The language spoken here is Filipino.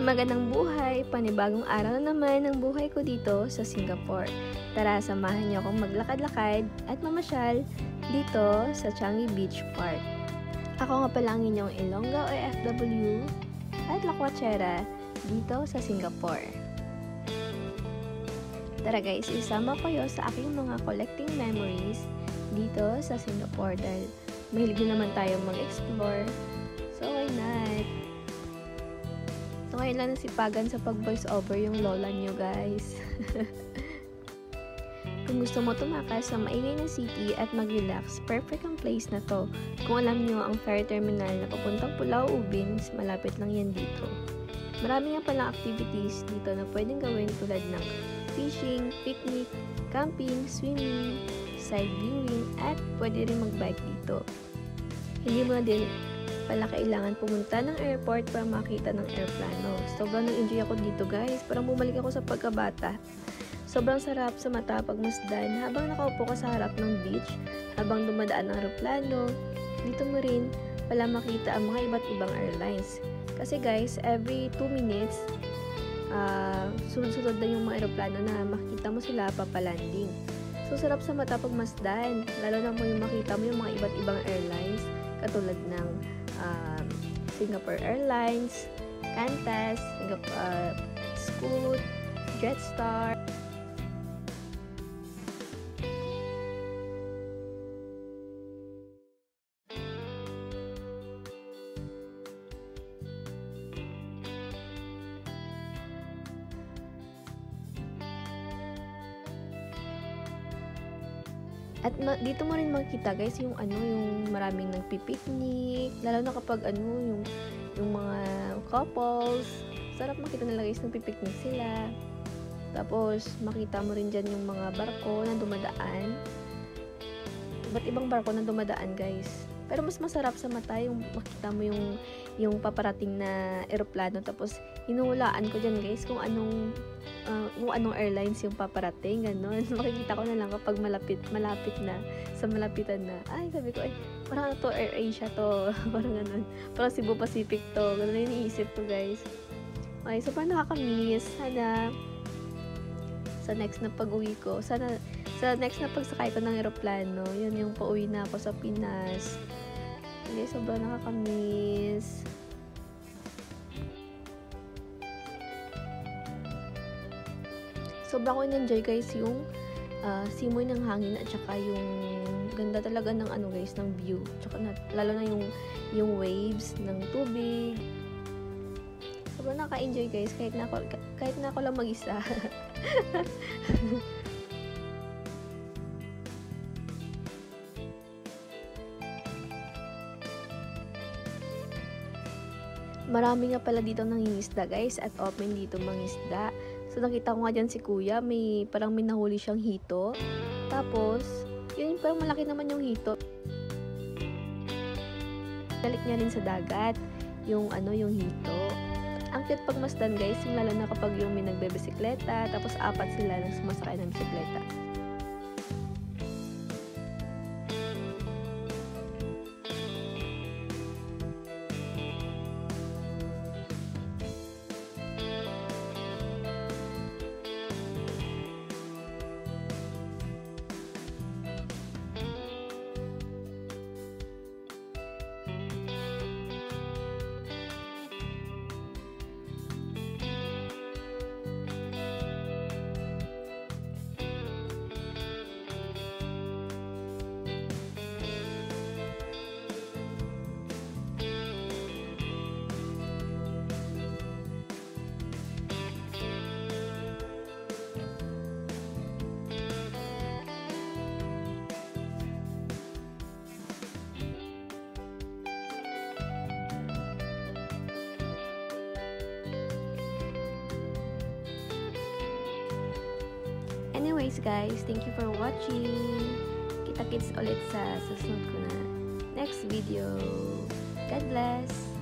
Magandang buhay! Panibagong araw na naman ng buhay ko dito sa Singapore. Tara, samahan niyo akong maglakad-lakad at mamasyal dito sa Changi Beach Park. Ako nga pala ang inyong Ilongga OFW at Lakwachera dito sa Singapore. Tara guys, isama kayo sa aking mga collecting memories dito sa Singapore dahil mahilig din naman tayo mag-explore. So why not? So, ngayon lang nasipagan sa pag-voice over yung lola nyo, guys. Kung gusto mo tumakas sa maingay na city at mag-relax, perfect ang place na to. Kung alam nyo ang ferry terminal na papuntang Pulau Ubin, malapit lang yan dito. Marami nga palang activities dito na pwedeng gawin tulad ng fishing, picnic, camping, swimming, side viewing, at pwede rin mag-bike dito. Hindi mo na din pala kailangan pumunta ng airport para makita ng aeroplano. Sobrang nag-enjoy ako dito guys. Parang bumalik ako sa pagkabata. Sobrang sarap sa mata pagmasdan habang nakaupo ka sa harap ng beach, habang dumadaan ang aeroplano. Dito mo rin pala makita ang mga iba't ibang airlines. Kasi guys, every 2 minutes, sunod-sunod na yung mga aeroplano na makita mo sila papalanding. So, sarap sa mata pagmasdan. Lalo na mo yung makita mo yung mga iba't ibang airlines katulad ng Singapore Airlines, Qantas, Scoot, Jetstar. At dito mo rin makikita guys yung yung maraming nagpi-picnic, lalo na kapag yung mga couples. Sarap makita nila guys, nagpi-picnic sila. Tapos makita mo rin diyan yung mga barko na dumadaan. Iba't ibang barko na dumadaan guys. Pero mas masarap sa mata yung makita mo yung paparating na eroplano, tapos hinuhulaan ko diyan guys kung anong airlines yung paparating, gano'n. Makikita ko na lang kapag malapit na, sa malapitan na. Ay, sabi ko, parang to Air Asia to. Parang gano'n. Parang Cebu Pacific to. Gano'n na iniisip ko, guys. Okay, so parang nakaka-miss. Sana, sa next na pag-uwi ko, sa next na pagsakay ko ng aeroplano, yun yung pauwi na ako sa Pinas. Okay, sobrang nakaka-miss. Sobrang ko in-enjoy guys yung simoy ng hangin at saka yung ganda talaga ng guys, ng view. Tsaka lalo na yung waves ng tubig. Sobrang naka-enjoy guys kahit na ako lang mag-isa. Marami nga pala dito nangingisda guys at open dito mangisda. So, nakita ko nga dyan si kuya, parang may nahuli siyang hito. Tapos, yun, parang malaki naman yung hito. Balik niya rin sa dagat, yung hito. Ang cute pagmasdan guys, yung lalo na kapag yung may nagbebisikleta, tapos 4 sila nang sumasakay ng bisikleta. Anyways guys, thank you for watching. Kita-kits ulit sa susunod ko na next video. God bless!